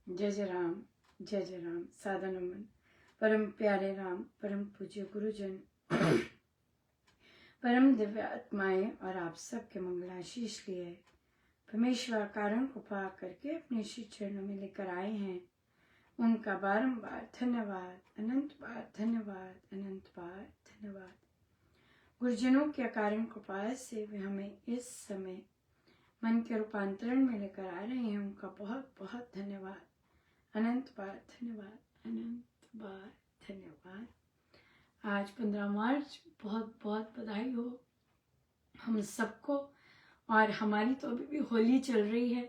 जय जय राम, जय जय राम। सादा नमन परम प्यारे राम, परम पूज्य गुरुजन, परम दिव्य आत्माएं और आप सबके मंगलाशीष लिए परमेश्वर कारण को पा करके अपने श्री चरणों में लेकर आए हैं। उनका बारंबार धन्यवाद, अनंत बार धन्यवाद, अनंत बार धन्यवाद। गुरुजनों के कारण कृपा से वे हमें इस समय मन के रूपांतरण में लेकर आ रहे हैं। उनका बहुत बहुत धन्यवाद, अनंत बार धन्यवाद, अनंत बार धन्यवाद। आज 15 मार्च, बहुत बहुत बधाई हो हम सबको। और हमारी तो अभी भी होली चल रही है।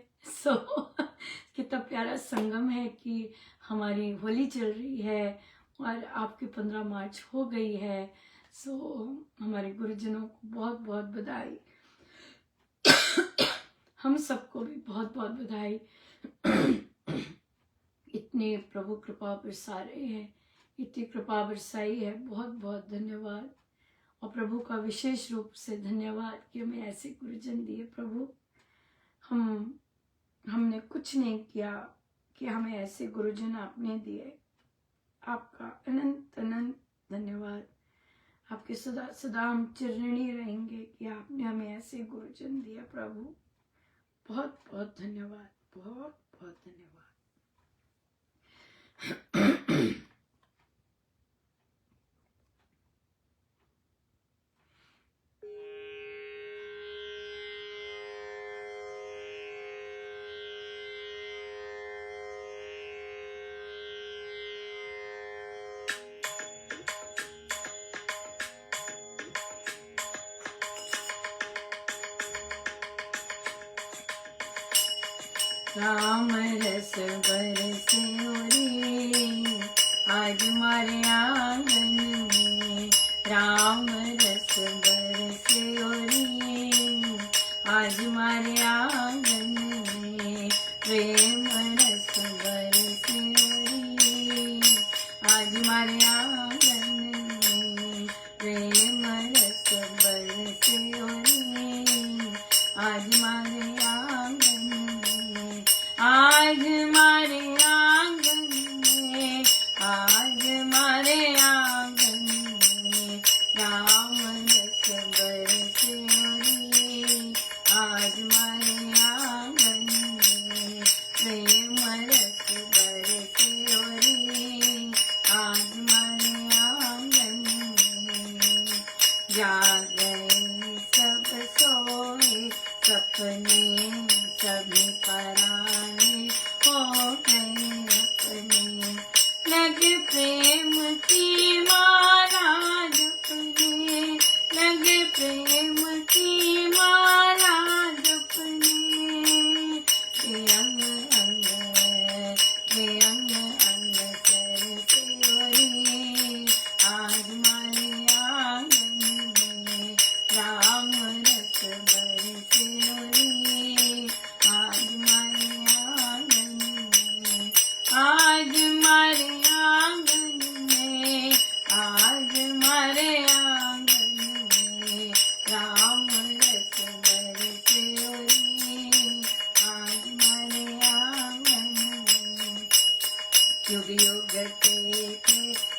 कितना प्यारा संगम है कि हमारी होली चल रही है और आपकी 15 मार्च हो गई है। हमारे गुरुजनों को बहुत बहुत बधाई, हम सबको भी बहुत बहुत बधाई। इतनी प्रभु कृपा बरसा रहे हैं, इतनी कृपा बरसाई है, बहुत बहुत धन्यवाद। और प्रभु का विशेष रूप से धन्यवाद कि हमें ऐसे गुरुजन दिए। प्रभु हमने कुछ नहीं किया कि हमें ऐसे गुरुजन आपने दिए। आपका अनंत अनंत धन्यवाद। आपके सदा सदा हम चिरऋणी रहेंगे कि आपने हमें ऐसे गुरुजन दिया। प्रभु बहुत बहुत धन्यवाद, बहुत बहुत धन्यवाद। राम रस बरसे रे आज मारे आंगन में, राम रस बरसे रे आज मारे आंगन में, प्रेम रस बरसे रे आज मारे आंगन में, प्रेम रस बरसे रे आज मारे आंगन में, आज मारे आंगन में, आज मारे आंगन में, राम रस बरसे रे आज मारे आंगन में, प्रेम रस बरसे रे आज मारे आंगन में। जागरण सब सोए सपने सभी पराए हो गए अपने, लगे प्रेम की माला जपने, लगे प्रेम की माला जपने, वे अंग अंग सरसे रे आज मारे आंगन में, राम रस बरसे रे आज मारे आंगन में, आज मारे आंगन में, आज मारे आंगन में, राम रस बरसे रे आज मारे आंगन में। युग युग के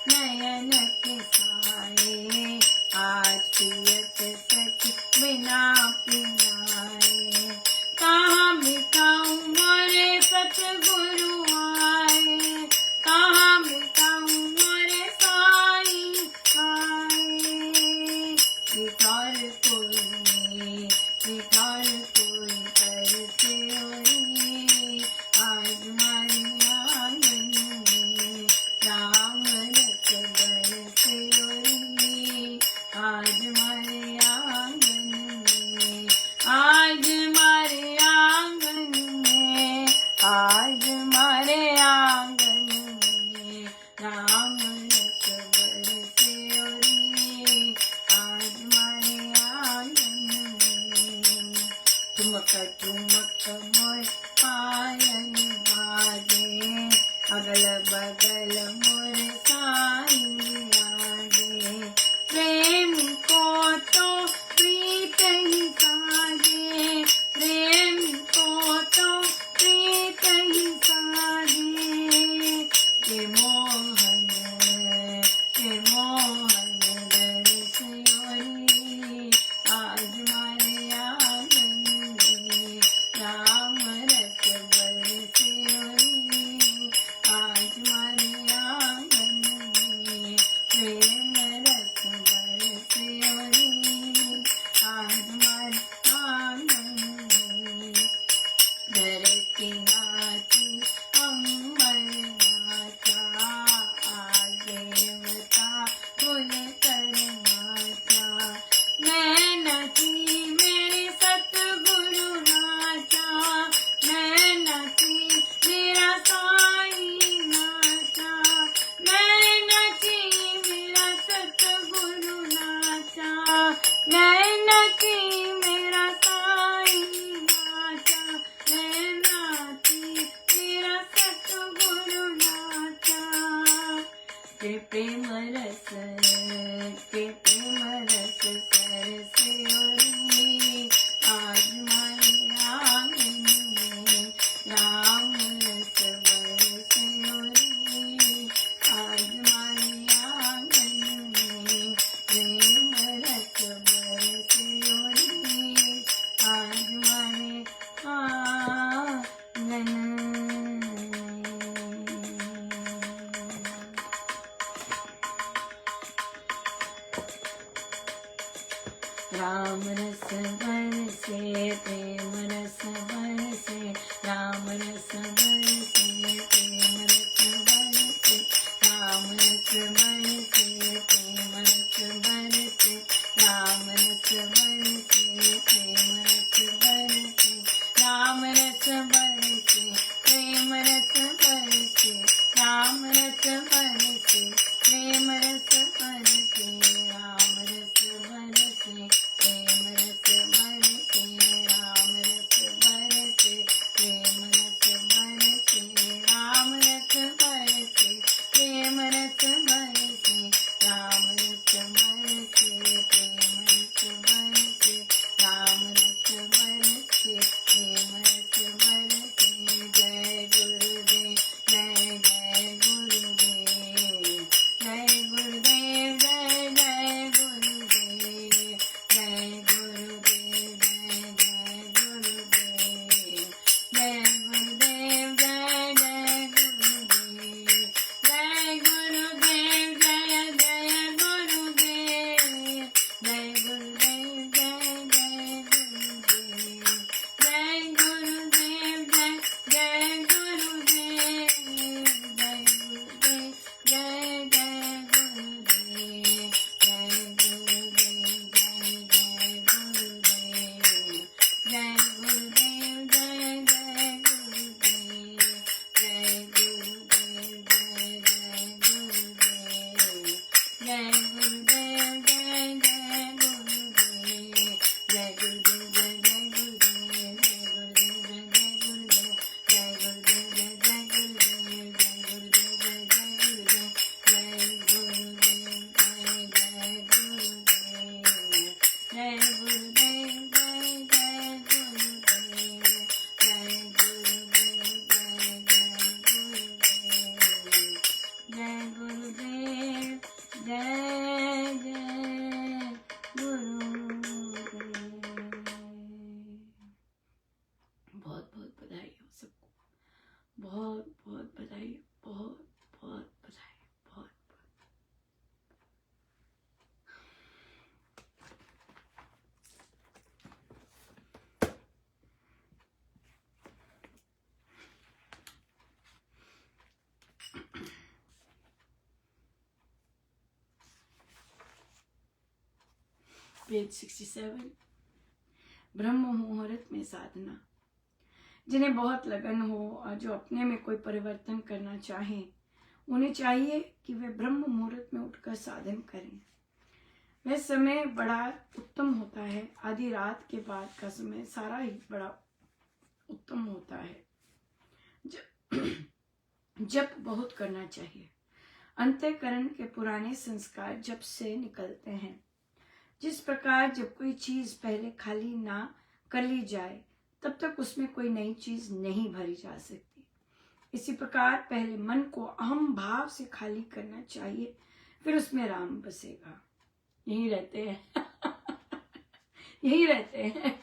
नयन के साए, आज पियत सखी बिना पियाए, कहाँ बिताऊं मोरे सतगुरु आए, कहाँ बिताऊं मोरे साईं आए, विकार कोई करते रे आज मारे आंगन में, राम रस बरसे रे आज मारे आंगन में, आज मारे आंगन में, आज मारे आंगन में, राम रस बरसे रे आज मारे आंगन में। ठुमक ठुमक मोर पायल बाजे, अगल बगल मोर साईं लागे, प्रेम को तो प्रीत ही साजे, प्रेम को तो प्रीत ही साजे, की नाची अम्बर नाचा, देवता खुल कर नाचा। मैं नाची मेरे सतगुरु नाचा, मैं नाची मेरा साईं नाचा, मैं नाची मेरा सतगुरु नाचा, मैं नाची मेरा साईं नाचा, मैं नाची मेरा सतगुरु नाचा। के प्रेम रस सरसे उड़ी, आज हमारे आंगन में राम रस बरसे उड़ी, आज हमारे आंगन में प्रेम रस बरसे उड़ी, आज हमारे आंगन में। राम रस बरसे प्रेम रस बरसे, राम रस बरसे प्रेम रस बरसे, राम रस बरसे प्रेम रस बरसे, राम रस बरसे प्रेम रस बरसे, राम रस बरसे प्रेम रस बरसे, राम रस बरसे प्रेम रस बरसे, राम रस बरसे प्रेम रस बरसे, राम रस बरसे प्रेम रस बरसे, राम रस बरसे प्रेम रस बरसे, राम रस बरसे प्रेम रस बरसे, राम रस बरसे प्रेम रस बरसे। जय गुरुदेव जय जय गुरुदेव, जय गुरुदेव जय जय गुरुदेव, जय गुरुदेव जय जय गुरुदेव, जय गुरुदेव जय जय गुरुदेव, जय गुरुदेव जय जय गुरुदेव, जय गुरुदेव जय जय गुरुदेव, जय गुरुदेव जय जय गुरुदेव, जय गुरुदेव जय जय गुरुदेव, जय गुरुदेव जय जय गुरुदेव, जय गुरुदेव जय जय गुरुदेव, जय गुरुदेव जय जय गुरुदेव, जय गुरुदेव जय जय गुरुदेव, जय गुरुदेव जय जय गुरुदेव, जय गुरुदेव जय जय गुरुदेव, जय गुरुदेव जय जय गुरुदेव, जय गुरुदेव जय जय गुरुदेव, जय गुरुदेव जय जय गुरुदेव, जय गुरुदेव जय जय गुरुदेव, जय गुरुदेव जय जय गुरुदेव, जय गुरुदेव जय जय गुरुदेव। बहुत बहुत बधाई हो सबको, बहुत बहुत बधाई, बहुत बहुत बधाई, बहुत बहुत। पेज 67, ब्रह्म मुहूर्त में साधना। जिन्हें बहुत लगन हो और जो अपने में कोई परिवर्तन करना चाहें, उन्हें चाहिए कि वे ब्रह्म मुहूर्त में उठकर साधन करें। वह समय बड़ा उत्तम होता है। आधी रात के बाद का समय सारा ही बड़ा उत्तम होता है। जप बहुत करना चाहिए। अंतःकरण के पुराने संस्कार जप से निकलते हैं। जिस प्रकार जब कोई चीज पहले खाली ना कर ली जाए तब तक उसमें कोई नई चीज नहीं भरी जा सकती, इसी प्रकार पहले मन को अहम भाव से खाली करना चाहिए, फिर उसमें राम बसेगा। यही रहते हैं यही रहते हैं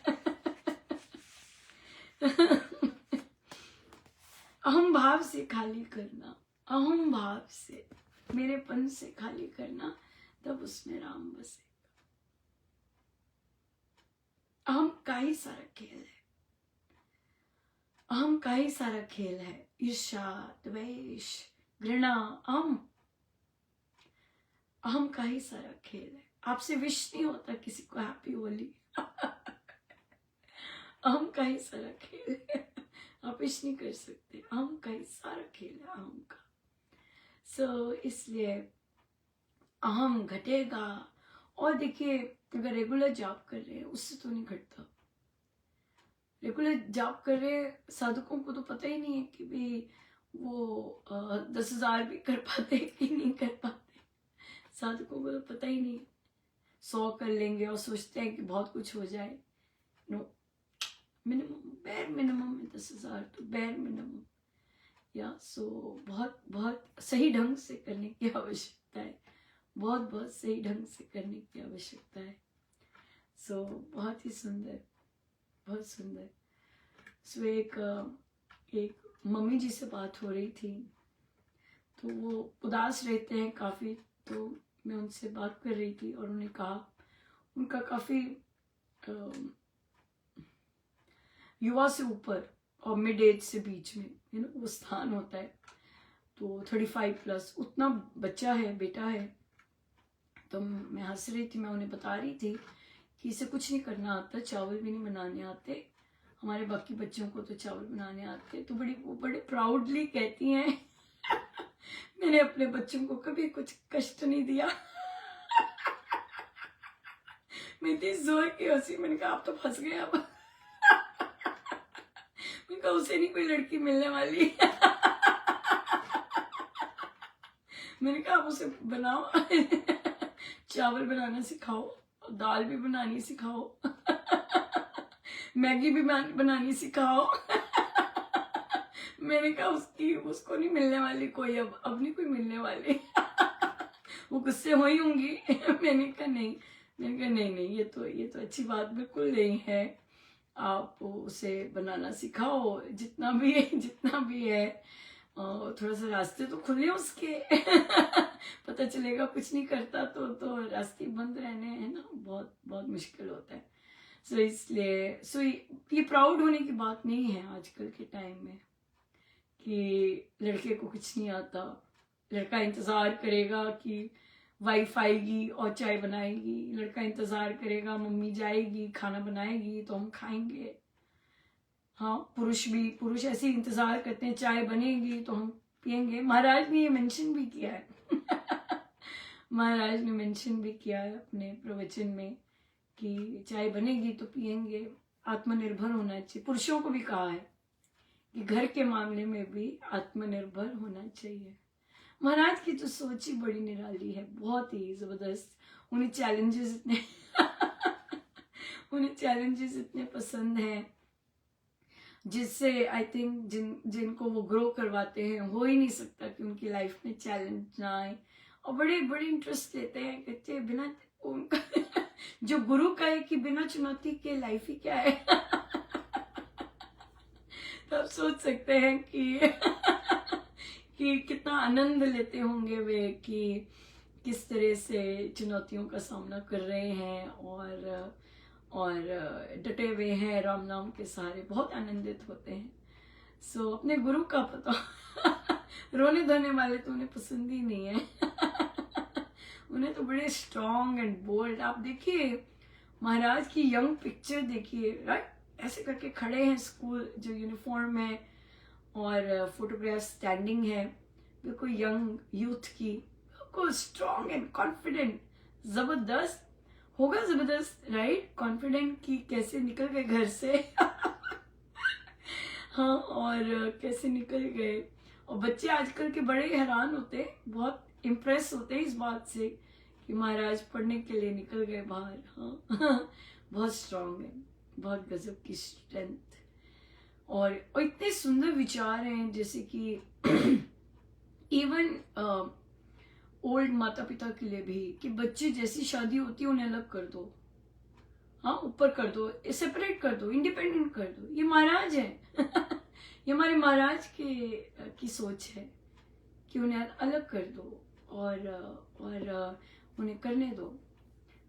अहम भाव से खाली करना, अहम भाव से, मेरेपन से खाली करना, तब उसमें राम बसेगा। अहम का ही सारा खेल है। अहम का ही सारा खेल है, ईर्ष्या, द्वेष, घृणा, अहम का ही सारा खेल है। आपसे विश नहीं होता किसी को हैप्पी होली। अहम का ही सारा खेल है, आप विश नहीं कर सकते। अहम का ही सारा खेल है, अहम का। इसलिए अहम घटेगा। और देखिए, अगर रेगुलर जॉब कर रहे हैं उससे तो नहीं घटता। रेगुलर जॉब कर रहे साधकों को तो पता ही नहीं है कि भाई वो 10,000 भी कर पाते कि नहीं कर पाते। साधकों को तो पता ही नहीं। 100 कर लेंगे और सोचते हैं कि बहुत कुछ हो जाए। नो, मिनिमम, बेर मिनिमम है 10,000, तो बेर मिनिमम। बहुत बहुत सही ढंग से करने की आवश्यकता है। बहुत सही ढंग से करने की आवश्यकता है। बहुत ही सुंदर, बहुत सुंदर। एक मम्मी जी से बात हो रही थी, तो वो उदास रहते हैं काफ़ी। तो मैं उनसे बात कर रही थी और उन्होंने कहा उनका काफ़ी युवा से ऊपर और मिड एज से बीच में वो स्थान होता है। तो 35+ उतना बच्चा है, बेटा है। तो मैं हंस रही थी, मैं उन्हें बता रही थी कि इसे कुछ नहीं करना आता, चावल भी नहीं बनाने आते, हमारे बाकी बच्चों को तो चावल बनाने आते। तो वो बड़े प्राउडली कहती हैं मैंने अपने बच्चों को कभी कुछ कष्ट नहीं दिया। मैं इतनी जोर की हंसी, मैंने कहा आप तो फंस गए अब। मैंने कहा उसे नहीं कोई लड़की मिलने वाली। मैंने कहा आप उसे बनाओ, चावल बनाना सिखाओ, दाल भी बनानी सिखाओ, मैगी भी बनानी सिखाओ। मैंने कहा उसको नहीं मिलने वाली कोई, अब नहीं कोई मिलने वाली। वो गुस्से हुई होंगी। मैंने कहा नहीं, ये तो अच्छी बात बिल्कुल नहीं है। आप उसे बनाना सिखाओ, जितना भी है। थोड़ा सा रास्ते तो खुले उसके। पता चलेगा कुछ नहीं करता तो रास्ते बंद रहने हैं ना, बहुत बहुत मुश्किल होता है। इसलिए ये प्राउड होने की बात नहीं है आजकल के टाइम में कि लड़के को कुछ नहीं आता। लड़का इंतजार करेगा कि वाइफ आएगी और चाय बनाएगी, लड़का इंतजार करेगा मम्मी जाएगी खाना बनाएगी तो हम खाएंगे। हाँ, पुरुष ऐसे इंतजार करते हैं चाय बनेगी तो हम पियेंगे। महाराज ने ये मेंशन भी किया है। महाराज ने मेंशन भी किया है अपने प्रवचन में कि चाय बनेगी तो पियेंगे। आत्मनिर्भर होना चाहिए। पुरुषों को भी कहा है कि घर के मामले में भी आत्मनिर्भर होना चाहिए। महाराज की तो सोच ही बड़ी निराली है, बहुत ही जबरदस्त। उन्हें चैलेंजेस इतने पसंद हैं जिससे आई थिंक जिनको वो ग्रो करवाते हैं, हो ही नहीं सकता कि उनकी लाइफ में चैलेंज ना आए। और बड़े बड़े इंटरेस्ट लेते हैं, कहते हैं बिना उनका जो गुरु कहे कि बिना चुनौती के लाइफ ही क्या है। तो आप सोच सकते हैं कि कितना आनंद लेते होंगे वे कि किस तरह से चुनौतियों का सामना कर रहे हैं और डटे हुए हैं राम नाम के सहारे, बहुत आनंदित होते हैं। अपने गुरु का पता। रोने धोने वाले तो उन्हें पसंद ही नहीं है। उन्हें तो बड़े स्ट्रॉन्ग एंड बोल्ड। आप देखिए महाराज की यंग पिक्चर देखिए, राइट, ऐसे करके खड़े हैं, स्कूल जो यूनिफॉर्म है और फोटोग्राफ स्टैंडिंग है, बिल्कुल यंग यूथ की, बिल्कुल स्ट्रॉन्ग एंड कॉन्फिडेंट। जबरदस्त होगा, जबरदस्त, राइट, कॉन्फिडेंट कि कैसे निकल गए घर से। हाँ, और कैसे निकल गए। और बच्चे आजकल के बड़े हैरान होते हैं, बहुत इम्प्रेस होते हैं इस बात से कि महाराज पढ़ने के लिए निकल गए बाहर। हाँ, बहुत स्ट्रांग है, बहुत गजब की स्ट्रेंथ। और इतने सुंदर विचार हैं, जैसे कि इवन ओल्ड माता पिता के लिए भी कि बच्चे जैसी शादी होती है उन्हें अलग कर दो, हाँ, ऊपर कर दो, सेपरेट कर दो, इंडिपेंडेंट कर दो। ये महाराज है। ये हमारे महाराज की सोच है कि उन्हें अलग कर दो और उन्हें करने दो।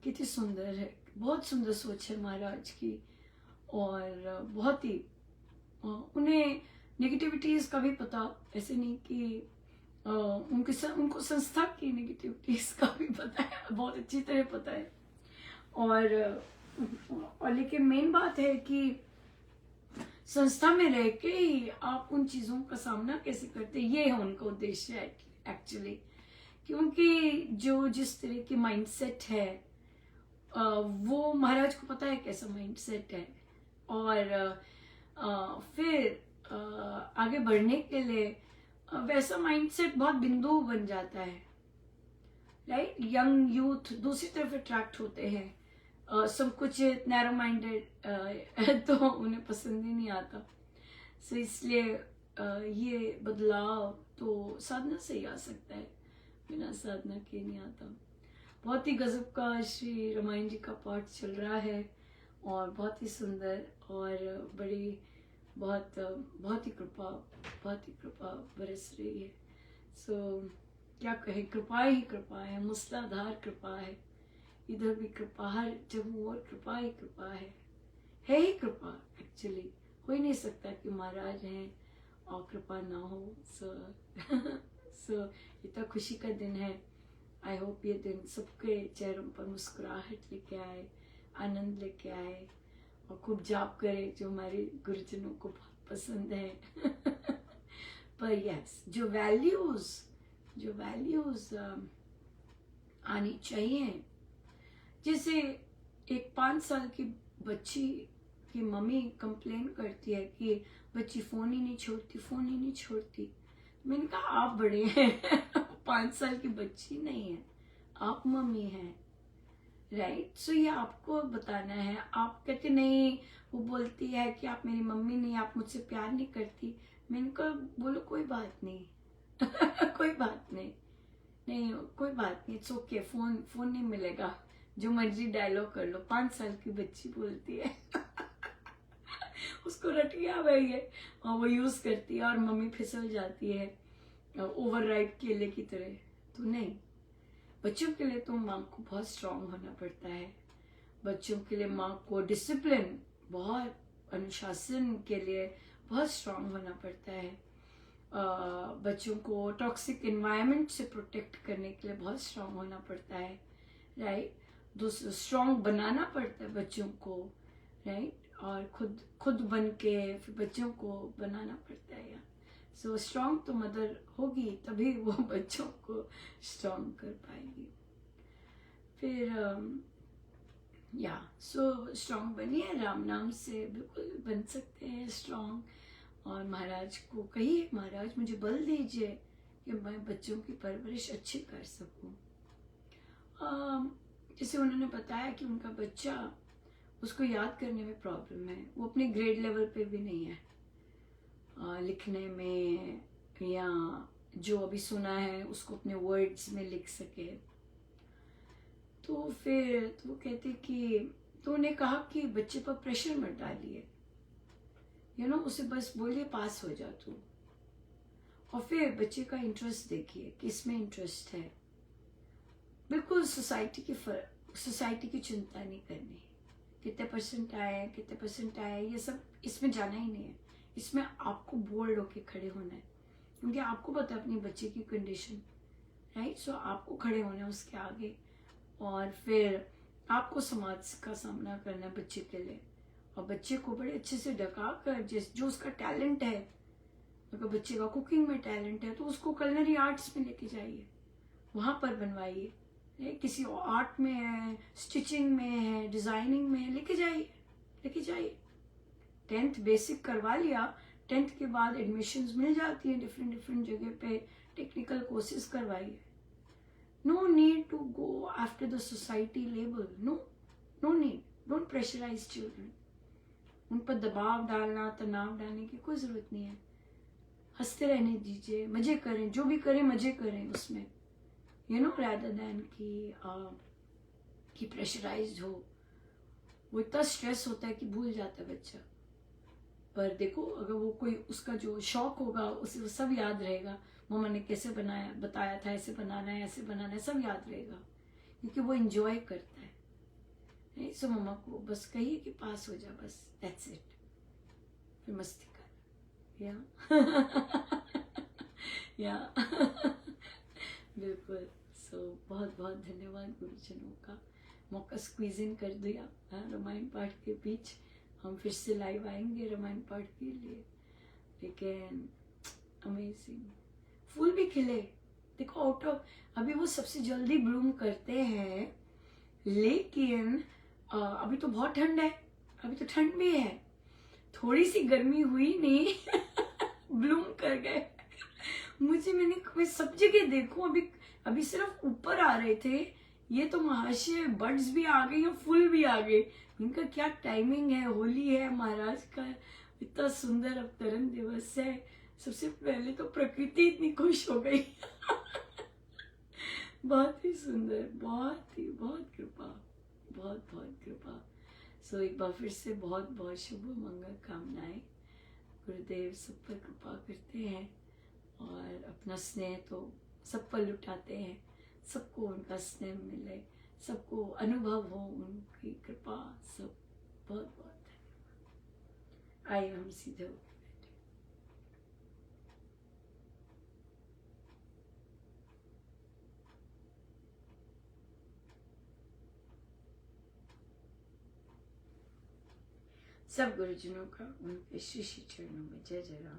कितनी सुंदर है, बहुत सुंदर सोच है महाराज की। और बहुत ही उन्हें नेगेटिविटीज का भी पता, ऐसे नहीं कि उनको संस्था की नेगेटिविटीज का भी पता है, बहुत अच्छी तरह पता है। और लेकिन मेन बात है कि संस्था में रह के ही आप उन चीजों का सामना कैसे करते, ये है उनका उद्देश्य एक्चुअली। क्योंकि जो जिस तरह की माइंडसेट है वो महाराज को पता है कैसा माइंडसेट है, और फिर आगे बढ़ने के लिए वैसा माइंडसेट बहुत बिंदु बन जाता है, राइट। यंग यूथ दूसरी तरफ अट्रैक्ट होते हैं, सब कुछ नैरो माइंडेड तो उन्हें पसंद ही नहीं आता। सो इसलिए ये बदलाव तो साधना से ही आ सकता है, बिना साधना के नहीं आता। बहुत ही गजब का श्री रामायण जी का पाठ चल रहा है, और बहुत ही सुंदर, और बड़ी बहुत ही कृपा बरस रही है। सो क्या कहे, कृपा ही कृपा है, मूसलाधार कृपा है, इधर भी कृपा, हर जगह और कृपा ही कृपा है ही कृपा। एक्चुअली हो ही नहीं सकता कि महाराज हैं और कृपा ना हो। सो इतना खुशी का दिन है। आई होप ये दिन सबके चेहरों पर मुस्कुराहट लेके आए, आनंद लेके आए, और खूब जाप करे जो हमारे गुरुजनों को बहुत पसंद है। पर यस, जो वैल्यूज आनी चाहिए, जैसे एक 5 साल की बच्ची की मम्मी कंप्लेन करती है कि बच्ची फोन ही नहीं छोड़ती। मैंने कहा आप बड़े हैं 5 साल की बच्ची नहीं है, आप मम्मी हैं, राइट। सो ये आपको बताना है। आप कहते नहीं, वो बोलती है कि आप मेरी मम्मी नहीं, आप मुझसे प्यार नहीं करती। मैंने कहा बोलो कोई बात नहीं कोई बात नहीं, कोई बात नहीं, इट्स ओके, फोन नहीं मिलेगा, जो मर्जी डायलॉग कर लो। 5 साल की बच्ची बोलती है उसको रट गया भाई है, और वो यूज करती है, और मम्मी फिसल जाती है ओवरराइड केले की तरह। तो नहीं, बच्चों के लिए तो माँ को बहुत स्ट्रांग होना पड़ता है। बच्चों के लिए माँ को डिसिप्लिन, बहुत अनुशासन के लिए बहुत स्ट्रांग होना पड़ता है। बच्चों को टॉक्सिक एनवायरनमेंट से प्रोटेक्ट करने के लिए बहुत स्ट्रांग होना पड़ता है, राइट। दूसरा स्ट्रांग बनाना पड़ता है बच्चों को, राइट, और खुद बन के फिर बच्चों को बनाना पड़ता है। सो स्ट्रांग तो मदर होगी, तभी वो बच्चों को स्ट्रांग कर पाएगी। फिर सो स्ट्रांग बनिए, राम नाम से बिल्कुल बन सकते हैं स्ट्रांग। और महाराज को कहिए, महाराज मुझे बल दीजिए कि मैं बच्चों की परवरिश अच्छी कर सकूं। जैसे उन्होंने बताया कि उनका बच्चा, उसको याद करने में प्रॉब्लम है, वो अपने ग्रेड लेवल पे भी नहीं है लिखने में, या जो अभी सुना है उसको अपने वर्ड्स में लिख सके। तो फिर तो वो कहते कि, तो उन्हें कहा कि बच्चे पर प्रेशर मत डालिए, उसे बस बोलिए पास हो जा तू, और फिर बच्चे का इंटरेस्ट देखिए कि इसमें इंटरेस्ट है। बिल्कुल सोसाइटी की चिंता नहीं करनी, कितने परसेंट आए, ये सब इसमें जाना ही नहीं है। इसमें आपको बोल्ड होके खड़े होना है, क्योंकि आपको पता है अपनी बच्चे की कंडीशन, राइट। सो आपको खड़े होना है उसके आगे, और फिर आपको समाज का सामना करना है बच्चे के लिए, और बच्चे को बड़े अच्छे से ढका कर, जो उसका टैलेंट है, अगर बच्चे का कुकिंग में टैलेंट है तो उसको कलनरी आर्ट्स में लेके जाइए, वहां पर बनवाइए। किसी आर्ट में है, स्टिचिंग में है, डिजाइनिंग में है, लेके जाइए। 10th बेसिक करवा लिया, 10th के बाद एडमिशंस मिल जाती है डिफरेंट जगह पे, टेक्निकल कोर्सेज करवाइए। No need to go after the society label, no need, don't pressurise children. उन पर दबाव डालना, तनाव डालने की कोई जरूरत नहीं है। हंसते रहने दीजिए, मजे करें, जो भी करें मजे करें उसमें, rather than कि प्रेशराइज्ड हो। वो इतना स्ट्रेस होता है कि भूल जाता है बच्चा। पर देखो, अगर वो कोई उसका जो शौक होगा उसे वो सब याद रहेगा, मम्मा ने कैसे बताया था, ऐसे बनाना है, सब याद रहेगा, क्योंकि वो एंजॉय करता है। सो मम्मा को बस कहिए कि पास हो जा, बस दैट्स इट, फिर मस्ती कर। या या बिल्कुल। सो बहुत बहुत धन्यवाद गुरुजनों का, मौका स्क्वीज इन कर दिया। रामायण पाठ के बीच हम फिर से लाइव आएंगे रामायण पाठ के लिए, लेकिन अमेजिंग फूल भी खिले। देखो आउट ऑफ, अभी वो सबसे जल्दी ब्लूम करते हैं, लेकिन अभी तो बहुत ठंड है, अभी तो ठंड भी है, थोड़ी सी गर्मी हुई नहीं ब्लूम कर गए। मैं सब जगह देखूं, अभी सिर्फ ऊपर आ रहे थे, ये तो महाशय बर्ड्स भी आ गई और फूल भी आ गए। इनका क्या टाइमिंग है, होली है महाराज का, इतना सुंदर अवतरण दिवस है। सबसे पहले तो प्रकृति इतनी खुश हो गई बहुत ही सुंदर, बहुत कृपा, बहुत बहुत कृपा। सो एक बार फिर से बहुत बहुत शुभ मंगल कामनाएं। गुरुदेव सब पर कृपा करते हैं और अपना स्नेह तो सब पर लुटाते हैं, सबको उनका स्नेह मिले, सबको अनुभव हो उनकी कृपा। सब बहुत बहुत धन्यवाद। आइए हम सीधे होकर बैठे। सब गुरुजनों का उनके श्री श्री चरणों में जय जय राम।